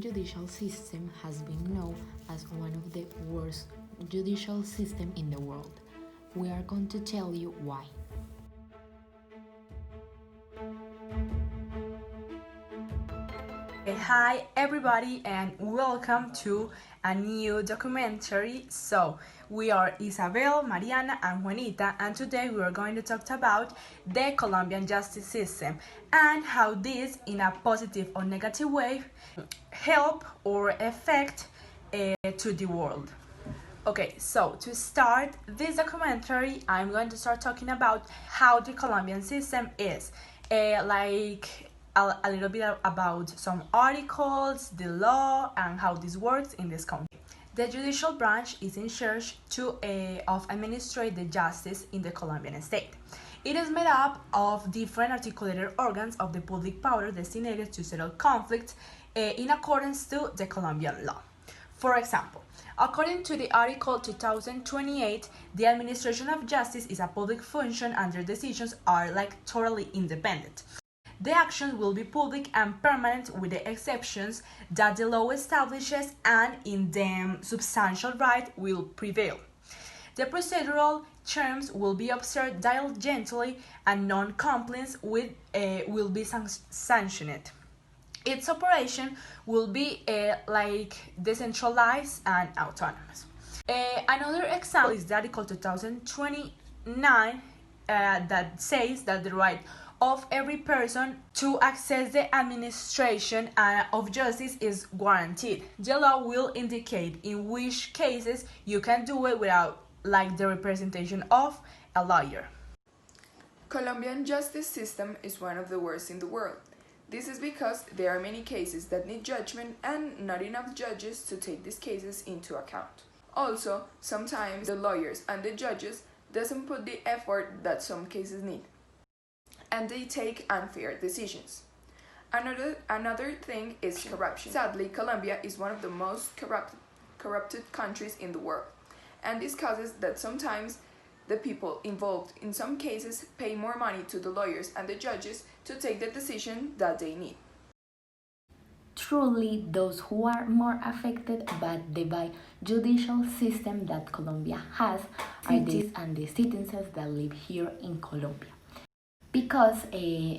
judicial system has been known as one of the worst judicial systems in the world. We are going to tell you why. Hi everybody and welcome to a new documentary. So we are Isabel, Mariana and Juanita, and today we are going to talk about the Colombian justice system and how this, in a positive or negative way, help or affect to the world. Okay, so to start this documentary, I'm going to start talking about how the Colombian system is. A little bit about some articles, the law, and how this works in this country. The judicial branch is in charge of administrate the justice in the Colombian state. It is made up of different articulated organs of the public power designated to settle conflicts in accordance to the Colombian law. For example, according to the Article 2028, the administration of justice is a public function and their decisions are totally independent. The actions will be public and permanent with the exceptions that the law establishes, and in them substantial right will prevail. The procedural terms will be observed diligently and non-compliance will be sanctioned. Its operation will be decentralized and autonomous. Another example is the Article 2029 that says that the right of every person to access the administration of justice is guaranteed. The law will indicate in which cases you can do it without the representation of a lawyer. Colombian justice system is one of the worst in the world. This is because there are many cases that need judgment and not enough judges to take these cases into account. Also, sometimes the lawyers and the judges doesn't put the effort that some cases need, and they take unfair decisions. Another thing is corruption. Sadly, Colombia is one of the most corrupted countries in the world, and this causes that sometimes the people involved in some cases pay more money to the lawyers and the judges to take the decision that they need. Truly, those who are more affected by the judicial system that Colombia has are these and the citizens that live here in Colombia. Because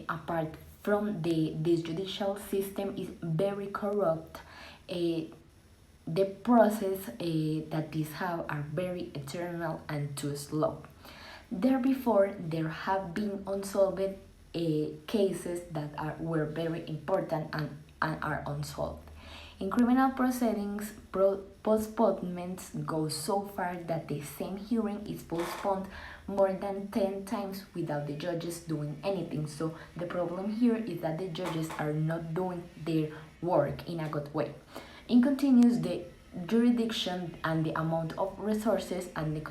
apart from this judicial system is very corrupt, the process that these have are very eternal and too slow. Therefore, there have been unsolved cases that were very important and are unsolved. In criminal proceedings, postponements go so far that the same hearing is postponed more than 10 times without the judges doing anything. So the problem here is that the judges are not doing their work in a good way. It continues the jurisdiction and the amount of resources and the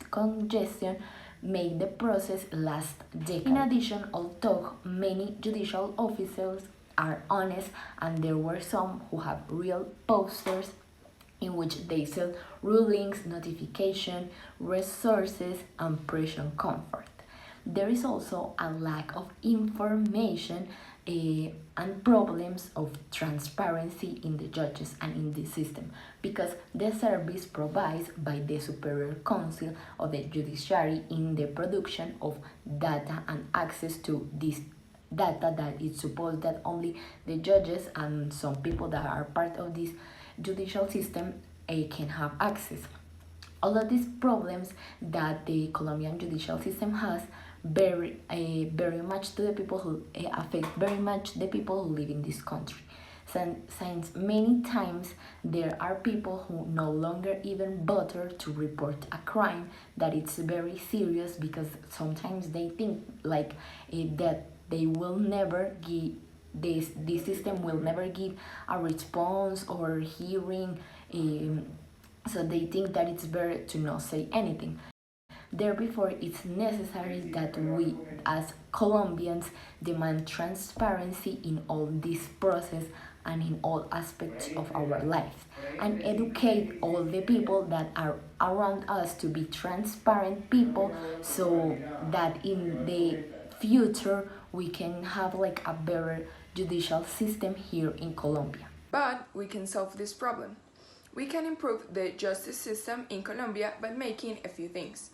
congestion make the process last decades. In addition, although many judicial officers are honest, and there were some who have real posters in which they sell rulings, notification, resources, and prison comfort. There is also a lack of information and problems of transparency in the judges and in the system, because the service provided by the Superior Council of the Judiciary in the production of data and access to this data that it's supposed that only the judges and some people that are part of this judicial system can have access. All of these problems that the Colombian judicial system has very much to the people who affect very much the people who live in this country. Since many times there are people who no longer even bother to report a crime that it's very serious, because sometimes they think that they will never give this system will never give a response or hearing, so they think that it's better to not say anything. Therefore, it's necessary that we as Colombians demand transparency in all this process and in all aspects of our lives, and educate all the people that are around us to be transparent people, so that in the future we can have a better judicial system here in Colombia. But we can solve this problem. We can improve the justice system in Colombia by making a few things.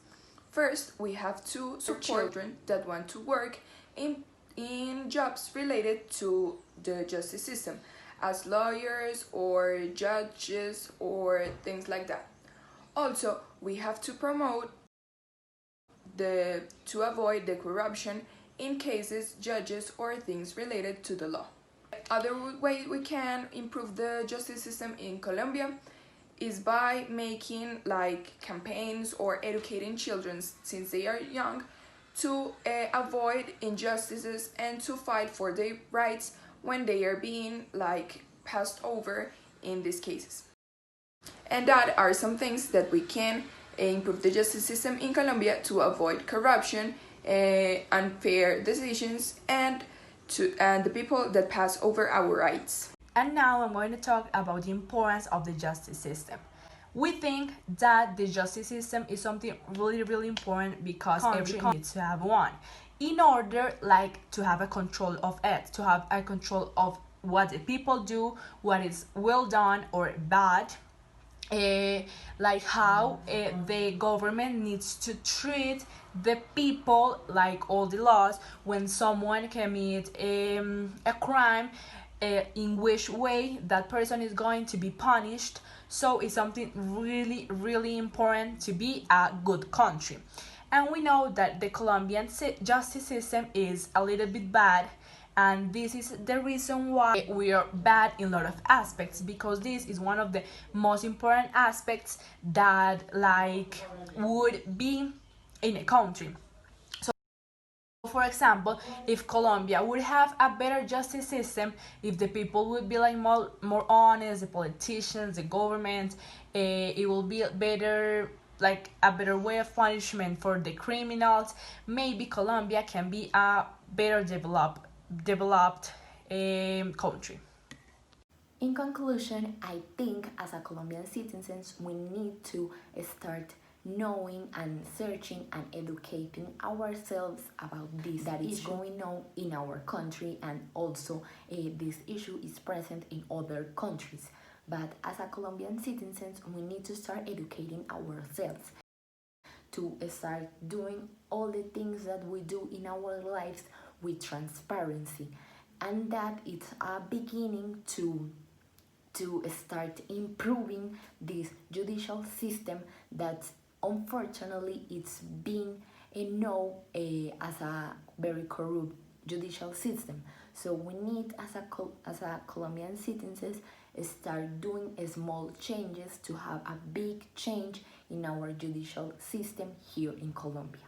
First, we have to support children that want to work in jobs related to the justice system, as lawyers or judges or things like that. Also, we have to promote to avoid the corruption in cases, judges, or things related to the law. Other way we can improve the justice system in Colombia is by making like campaigns or educating children since they are young to avoid injustices and to fight for their rights when they are being like passed over in these cases. And that are some things that we can improve the justice system in Colombia to avoid corruption, unfair decisions, and the people that pass over our rights. And now I'm going to talk about the importance of the justice system. We think that the justice system is something really important because every country needs to have one in order to have a control of it, to have a control of what the people do, what is well done or bad, like how the government needs to treat the people, like all the laws when someone commits a crime, in which way that person is going to be punished. So it's something really important to be a good country. And we know that the Colombian justice system is a little bit bad, and this is the reason why we are bad in a lot of aspects, because this is one of the most important aspects that would be in a country. So for example, if Colombia would have a better justice system, if the people would be more honest, the politicians, the government, it will be better, like a better way of punishment for the criminals. Maybe Colombia can be a better developed country. In conclusion, I think as a Colombian citizens, we need to start knowing and searching and educating ourselves about this that is going on in our country, and also this issue is present in other countries. But as a Colombian citizens, we need to start educating ourselves to start doing all the things that we do in our lives with transparency, and that it's a beginning to start improving this judicial system that unfortunately it's being known as a very corrupt judicial system. So we need as a Colombian citizens start doing small changes to have a big change in our judicial system here in Colombia.